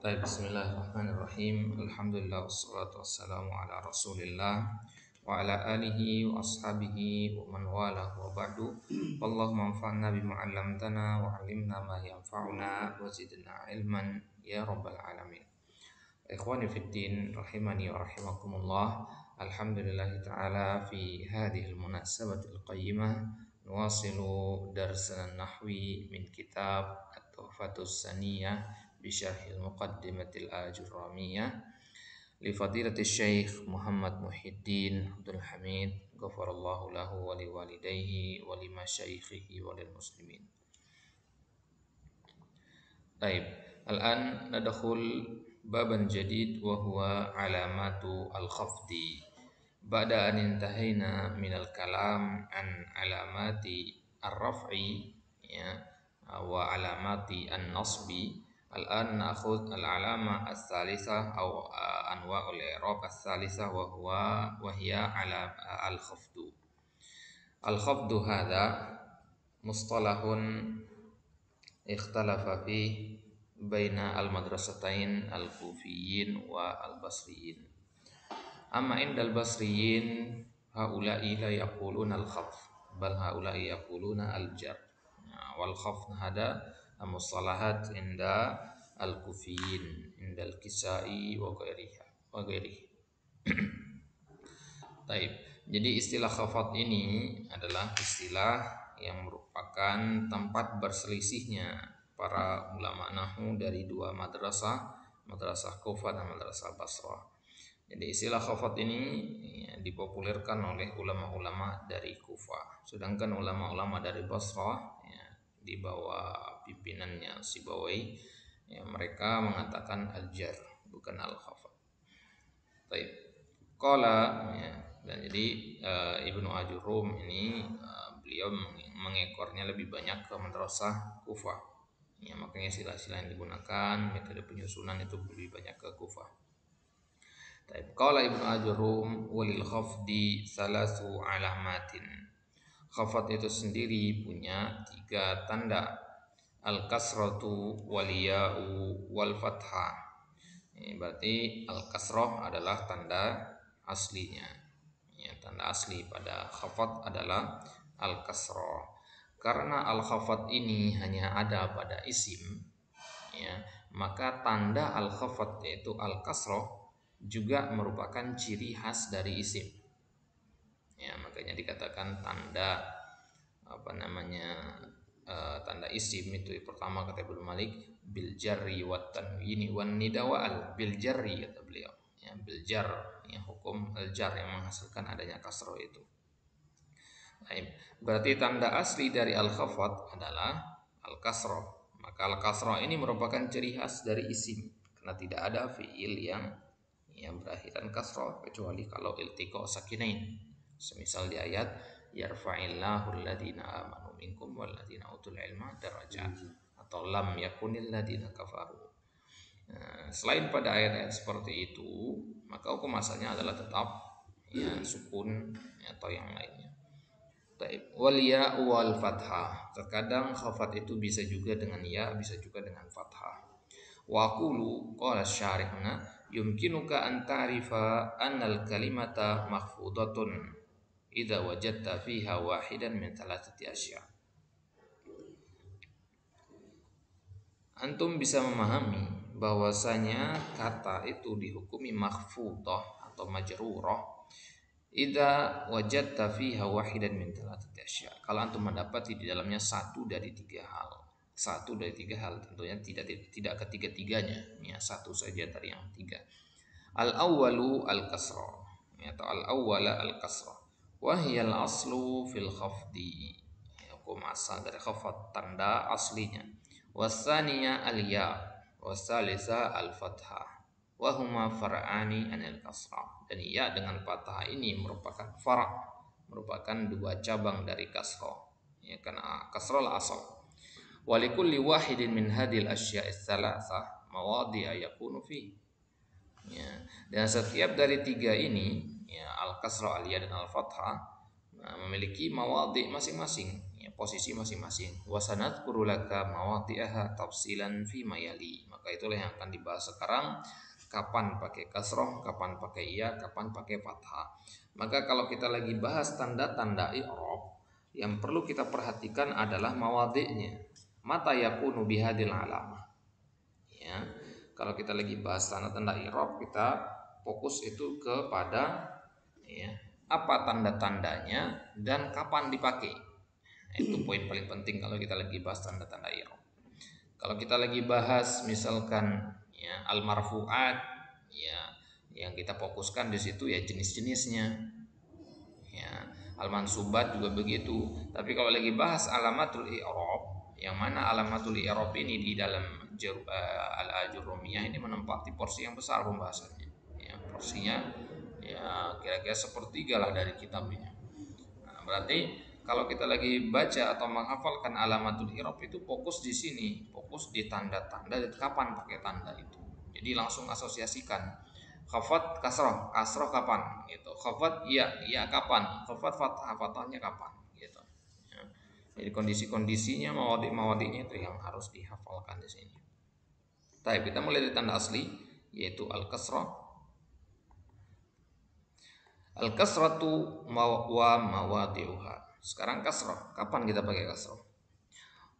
Baik, bismillahirrahmanirrahim. Alhamdulillah wassalatu wassalamu ala Rasulillah wa ala alihi wa ashabihi wa man wala wa ba'du. Allahumma anfa'na bima 'allamtana wa 'allimna ma yanfa'una wa zidna ilman ya rabbal alamin. Ikhwani fid din rahimani wa rahimakumullah. Alhamdulillah taala fi hadhihi al-munasabatil qayyimah nuwasilu darsana nahwi min kitab At-Tuhfatus Saniyah bi syarhil muqaddimatil ajurramiyah li fadilatis syekh Muhammad Muhyiddin Abdul Hamid ghafarallahu lahu wa li walidayhi wa li masyaikhihi wa lil muslimin. Baik, al-an nadkhul baban jadid wa huwa alamatu al-khafdi. Ba'da an intahayna min al-kalam an alamati ar-raf'i ya wa alamati an-nasbi. Al-an na'khudh al-alama ats-tsalitsah aw anwa'ul i'rab ats-tsalitsah wa hiya al-khafdu. Al-khafdu hadza mustalahun ikhtalafa fi baina al-madrasatain al-kufiyyin wa al-basriyyin. Amma indal basriyyin haula'i la yaquluna al-khafd bal haula'i yaquluna al-jar. Wal khafd hada mustalahat inda al-kufiyyin indal kisai wa ghairihi. Taib. Jadi istilah khafad ini adalah istilah yang merupakan tempat berselisihnya para ulama nahwu dari dua madrasah, madrasah Kufah dan madrasah Basrah. Jadi istilah khafad ini ya, dipopulerkan oleh ulama-ulama dari Kufah, sedangkan ulama-ulama dari Basrah ya, di bawah pimpinannya Sibawahi ya, mereka mengatakan al-jar bukan al-khafad. Taib. Qala ya, dan jadi Ibnu Ajurum ini beliau mengekornya lebih banyak ke madrasah Kufah. Ya, makanya istilah-istilah yang digunakan, metode penyusunan itu lebih banyak ke Kufah. Taib. Qala Ibnu Ajurum walil khafdi salasu alamatin. Khafad itu sendiri punya 3 tanda. Al-kasratu wal ya'u wal fathah. Ini berarti al-kasrah adalah tanda aslinya. Ya, tanda asli pada khafad adalah al-kasrah. Karena al-khafad ini hanya ada pada isim, ya, maka tanda al-khafad yaitu al-kasrah juga merupakan ciri khas dari isim. Ya, makanya dikatakan tanda tanda isim itu pertama kata Ibnu Malik bil jarri wat tanwini wan nida wa al bil jarri kata beliau ya, bil jar ya, hukum al jar yang menghasilkan adanya kasroh itu. Baik, berarti tanda asli dari al khafad adalah al kasroh. Maka al kasroh ini merupakan ciri khas dari isim karena tidak ada fiil yang berakhiran kasroh kecuali kalau iltiqa sakinain. Semisal di ayat yarfa'illahu alladhina amanu minkum walladzina utul ilma darajat atau lam yakunil ladzina kafaru. Nah, selain pada ayat-ayat seperti itu, maka hukum asalnya adalah tetap ya sukun atau yang lainnya. Taib. Wal ya wal fathah. Terkadang khafat itu bisa juga dengan ya, bisa juga dengan fathah. Wa qulu qala syarihna yumkinuka an ta'rifa annal kalimata makhfudatun idza wajadta fiha wahidan min thalathati asya. Antum bisa memahami bahwasanya kata itu dihukumi makhfudah atau majrurah idza wajadta fiha wahidan min thalathati asya. Kalau antum mendapati di dalamnya satu dari 3 hal. Satu dari 3 hal, tentunya tidak ketiga-tiganya, ya satu saja dari yang 3. Al-awwalu al-kasra, atau al-awwala al-kasra. Wa hiya al-aslu fil khafdi. Hukum asal dari khafad tanda aslinya. Wasaniya al-ya, wasalisa al-fathah. Wa huma far'ani anil kasra. Dan ya dengan fathah ini merupakan far', merupakan 2 cabang dari kasra. Ya, karena kasra lah asal. Wa likulli wahidin min hadhil asya'is tsalatsa mawadhi'a yakunu fi. Ya, dan setiap dari 3 ini ya al-kasra, al-ya dan al-fathah memiliki mawadhi masing-masing ya, posisi masing-masing. Wa sanadkuru laka mawadi'aha tafsilan fi mayali. Maka itulah yang akan dibahas sekarang, kapan pakai kasroh, kapan pakai iya, kapan pakai fathah. Maka kalau kita lagi bahas tanda-tanda i'rab, yang perlu kita perhatikan adalah mawadhi'nya. Mata yakunu bihadil alamah. Ya, kalau kita lagi bahas tanda-tanda i'rab, kita fokus itu kepada ya, apa tanda-tandanya dan kapan dipakai. Itu poin paling penting kalau kita lagi bahas tanda-tanda i'rab. Kalau kita lagi bahas misalkan ya al-marfu'at, ya yang kita fokuskan di situ ya jenis-jenisnya. Ya, al-mansubat juga begitu. Tapi kalau lagi bahas alamatul i'rab, yang mana alamatul i'rab ini di dalam al-ajurumiyah ini menempati porsi yang besar pembahasannya. Ya, porsinya ya kira-kira sepertiga lah dari kitab ini. Nah, berarti kalau kita lagi baca atau menghafalkan alamatul i'rab itu fokus di sini, fokus di tanda-tanda dan kapan pakai tanda itu. Jadi langsung asosiasikan. Khafat kasroh, kasroh kapan gitu. Khafat iya, iya kapan. Khafat fathah, fathahnya kapan gitu. Ya. Jadi kondisi-kondisinya, mawadi-mawadinya itu yang harus dihafalkan di sini. Baik, kita mulai dari tanda asli yaitu al-kasrah. Al-kasratu wa mawadi'uha. Sekarang kasrah, kapan kita pakai kasrah?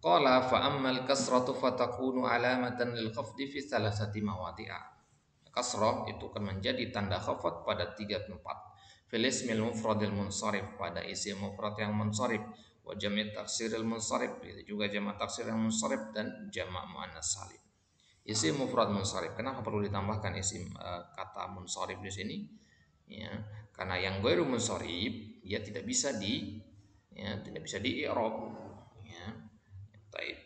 Qala fa ammal kasratu fatakunu alamatan lil khafdi fi thalathati mawadi'a. Kasrah itu akan menjadi tanda khafat pada 3 tempat. Fil ismil mufradil munsharif, pada isim mufrad yang munsharif, wa jami' taksiril munsharif, itu juga jamak taksir yang munsharif dan jamak muannas salim. Isim mufrad munsharif, kenapa perlu ditambahkan isim kata munsharif di sini? Ya, karena yang ghairu munsharif dia tidak bisa di tidak bisa di i'rab. Ya. Baik.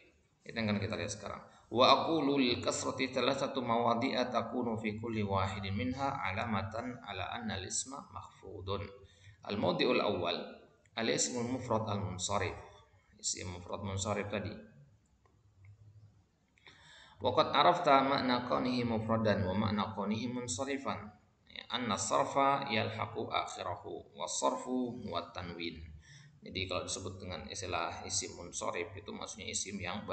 Itu yang akan kita lihat sekarang. Wa aqulu lil kasrati thalathatu mawadi'a takunu fi kulli wahidin minha alamatan ala anna al-isma mahfudun. Al-mawdi'ul awwal al-ismul mufrad al-munsharif. Isim mufrad munsharif tadi. Wa qad arafta ma'na kaunihi mufradan wa ma'na kaunihi munsharifan. Anna sarfa yalhaqu akhirahu wa sarfu wa tanwin. Jadi kalau disebut dengan istilah isim munsharif itu maksudnya isim yang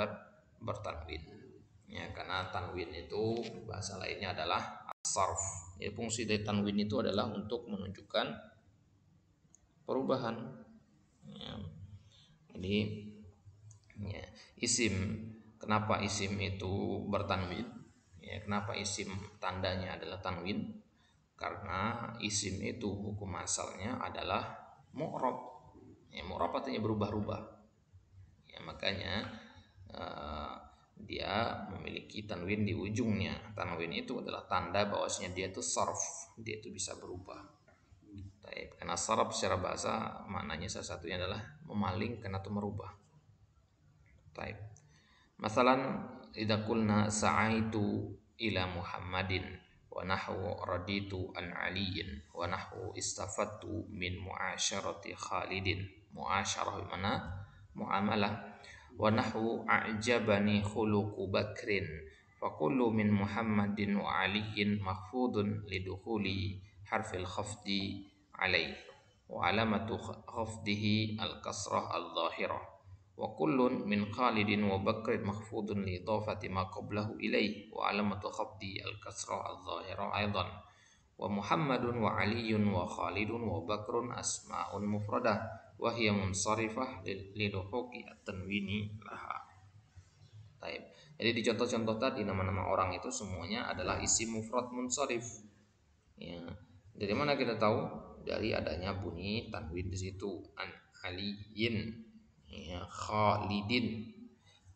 bertanwin. Ya, karena tanwin itu bahasa lainnya adalah as-sarf. Ya, fungsi dari tanwin itu adalah untuk menunjukkan perubahan. Ya. Jadi ya, isim, kenapa isim itu bertanwin? Ya, kenapa isim tandanya adalah tanwin? Karena isim itu hukum asalnya adalah mu'rab. Ya, mu'rab artinya berubah-ubah. Ya, makanya dia memiliki tanwin di ujungnya. Tanwin itu adalah tanda bahwasanya dia itu sarf, dia itu bisa berubah. Karena sarf secara bahasa maknanya salah satunya adalah memalingkan atau merubah. Taib. Masalan, idza qulna sa'aitu ila Muhammadin wa nahwu raditu an aliyin wa nahwu istafattu min muasyarati Khalidin. Muasyarah mana? Muamalah. Wa nahwu a'jabani khuluqu Bakrin fa kullu min Muhammadin wa aliyin mahfudun lidukhuli harfil khafdi alaih wa alamatu khafdihi al-kasrah al-zahirah wa kullun min Khalidin wa Bakrin mahfudun li idafati ma qablahu ilaih wa alamatu khafdi al-kasrah al-zahirah aidan wa Muhammadun wa Aliyun wa Khalidun wa Bakrun asma'un mufradah wa hiya munsharifah liduhuqi at-tanwini laha. Taib. Jadi di contoh-contoh tadi nama-nama orang itu semuanya adalah isim mufrad munsharif. Ya. Dari mana kita tahu? Dari adanya bunyi tanwin di situ. An Aliyin, ya, Khalidin,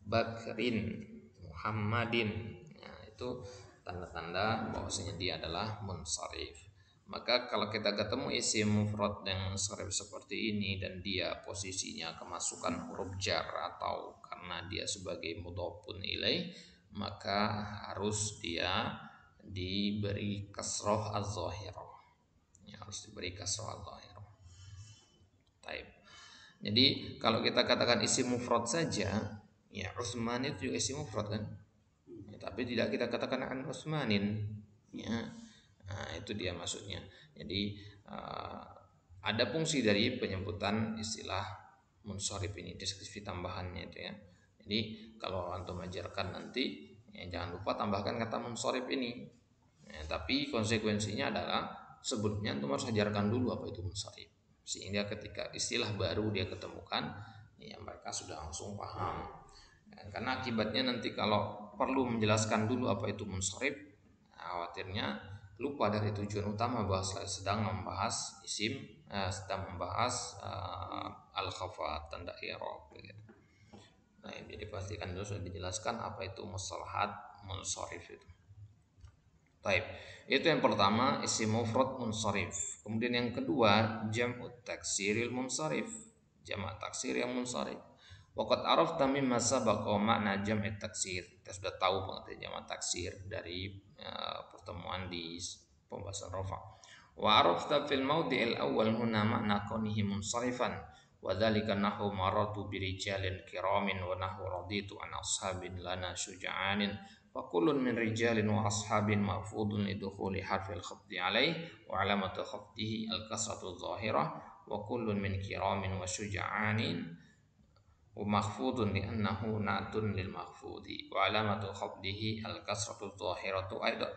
Bakrin, Muhammadin. Ya, itu tanda-tanda bahwasanya dia adalah munsharif. Maka kalau kita ketemu isim mufrad yang munsharif seperti ini dan dia posisinya kemasukan huruf jar atau karena dia sebagai mudhofun ilaih, maka harus dia diberi kasroh az-zahirah. Ya, harus diberi kasroh az-zahirah. Taib. Jadi kalau kita katakan isim mufrad saja, ya Utsman itu juga isim mufrad kan? Ya, tapi tidak kita katakan an Utsmanin. Ya. Nah, itu dia maksudnya. Jadi ada fungsi dari penyebutan istilah munsharif ini, deskripsi tambahannya itu ya. Jadi kalau antum ajarkan nanti ya, jangan lupa tambahkan kata munsharif ini. Ya, tapi konsekuensinya adalah sebelumnya antum harus ajarkan dulu apa itu munsharif, sehingga ketika istilah baru dia ketemukan ya mereka sudah langsung paham. Ya, karena akibatnya nanti kalau perlu menjelaskan dulu apa itu munsharif, khawatirnya lupa dari tujuan utama bahwa sedang membahas isim, sedang membahas al-khafat, tanda i'rab gitu. Nah, jadi pastikan dulu sudah dijelaskan apa itu mustalahat munsharif itu. Baik, itu yang pertama isim mufrad munsharif. Kemudian yang kedua jam'ut taksiril munsharif, jamak taksir yang munsharif. Waqad arafta mimma sabaqa makna jam'it taksir. Kita sudah tahu pengertian jamak taksir dari pertemuan di pembahasan rafa. Wa arafta fil mawdi'il awwal huna makna kaunihi munsharifan wa dzalika nahu maratu birijalin kiramin wa nahu raditu an ashabin lana syuja'anin fa kullun min rijalin wa ashabin mafudun lidukhuli harfil khafdi alaih wa alamatu khafdihi al-kasratu dhahirah wa kullun min kiramin wa syuja'anin wa makhfudun li'annahu na'tun lil makhfudi wa alamatu khafdihi al-kasratu dhahiratu aidan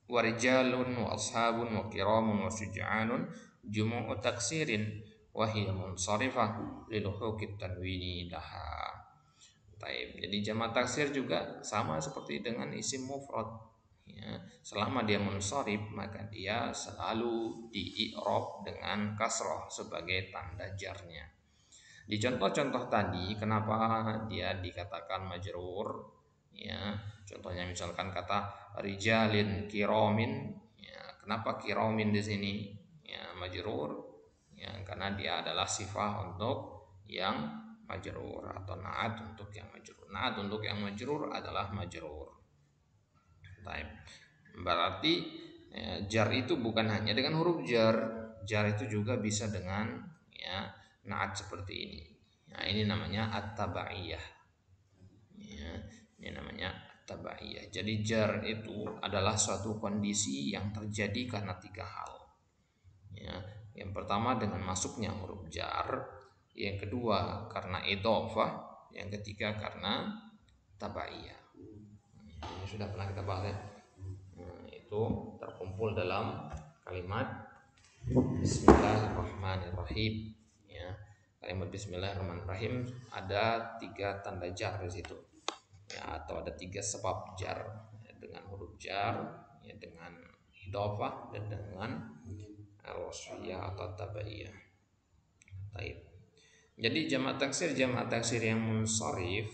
wa rijalun wa ashabun wa kiramun wa syuja'anun jumu'u taksirin wa hiya munsharifah liluhuqit tanwini laha. Taib. Jadi jamak taksir juga sama seperti dengan isim mufrad. Ya, selama dia munsharif maka dia selalu di-i'rab dengan kasrah sebagai tanda jarnya. Di contoh-contoh tadi kenapa dia dikatakan majrur? Ya, contohnya misalkan kata rijalin kiramin. Ya, kenapa kiramin di sini? Ya, majrur. Ya, karena dia adalah sifat untuk yang majrur atau naat untuk yang majrur. Naat untuk yang majrur adalah majrur. Baik. Berarti jar itu bukan hanya dengan huruf jar. Jar itu juga bisa dengan ya naat seperti ini. Nah, ini namanya at-tabaiyah. Ya, ini namanya at-tabaiyah. Jadi jar itu adalah suatu kondisi yang terjadi karena tiga hal. Ya, yang pertama dengan masuknya huruf jar, yang kedua karena idhofah, yang ketiga karena tabaiyah. Ini sudah pernah kita bahas ya. Nah, itu terkumpul dalam kalimat Bismillahirrahmanirrahim. Ya, kalimat Bismillahirrahmanirrahim ada tiga tanda jar di situ. Ya, atau ada tiga sebab jar ya, dengan huruf jar, ya, dengan idhofah dan dengan al-wasfiyah atau tabaiyah. Baik. Jadi jamak taksir yang munsharif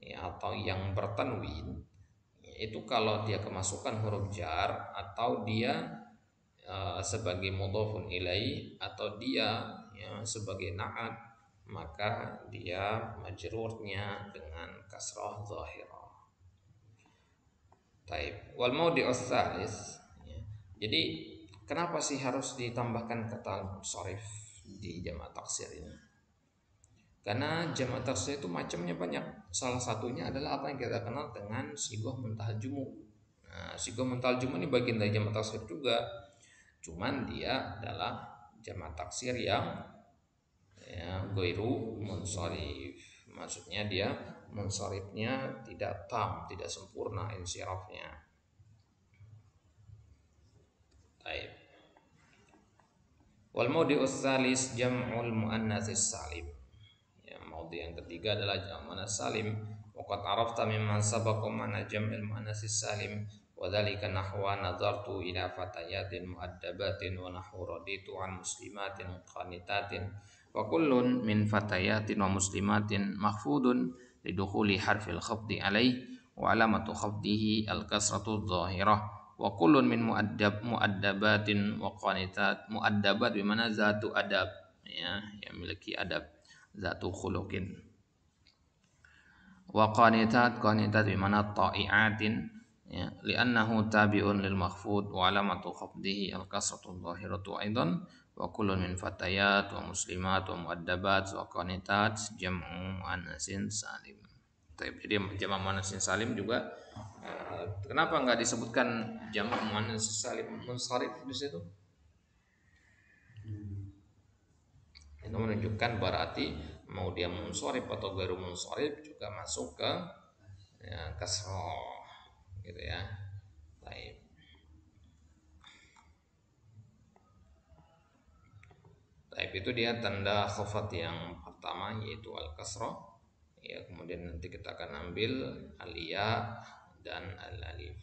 ya, atau yang bertanwin itu kalau dia kemasukan huruf jar atau dia sebagai mudhofun ilaih atau dia ya, sebagai na'at maka dia majrurnya dengan kasrah zahirah. Taib. Wal maudi'us tsalis ya. Jadi kenapa sih harus ditambahkan kata munsharif di jamak taksir ini? Karena jamak taksir itu macamnya banyak. Salah satunya adalah apa yang kita kenal dengan sighah muntaha jumu'. Nah, sighah muntaha jumu' ini bagian dari jamak taksir juga. Cuman dia adalah jamak taksir yang ya, ghairu munsharif. Maksudnya dia munsharifnya tidak tam, tidak sempurna insyirafnya. Baik. Wal maudi'us tsalis jam'ul muannatsis salim. Maudhi yang ketiga adalah jam' muannats salim. Waqad arafta mimman sabaqa mana jam'il muannatsis salim wa dzalika nahwa nadartu ila fatayatin muaddabatin wa nahwu raditu an muslimatin qanitatin wa kullun min fatayatin wa muslimatin mahfudun lidukhuli harfil khafdi alaih wa alamatu khafdihi al-kasratu dhahirah wa kullun min muaddabatin wa qanitat. Muaddabat bimana zatu adab ya, yang memiliki adab, zatu khuluqin. Wa qanitat bimana ta'iatin ya, li'annahu tabi'un lil makhfud wa alamatu khafdihi al-kasratu dhahiratu aidan wa kullun min fatayat wa muslimat wa muaddabat wa qanitat jam'u muannatsin salim. Jadi jamak muannatsin salim juga kenapa enggak disebutkan jamak muannatsin salim munsharif di situ? Itu menunjukkan berarti mau dia munsharif atau ghairu munsharif juga masuk ke ya, kasroh gitu ya. Baik. Baik, itu dia tanda khafat yang pertama yaitu al-kasrah. Ya, kemudian nanti kita akan ambil al-ya dan al-alif.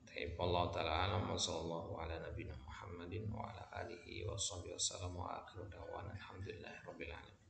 Baik, Allah taala alam wa sallallahu ala nabiyina Muhammadin wa ala alihi wa sahbihi wasallam wa akhiru da'wana alhamdulillahirabbil alamin.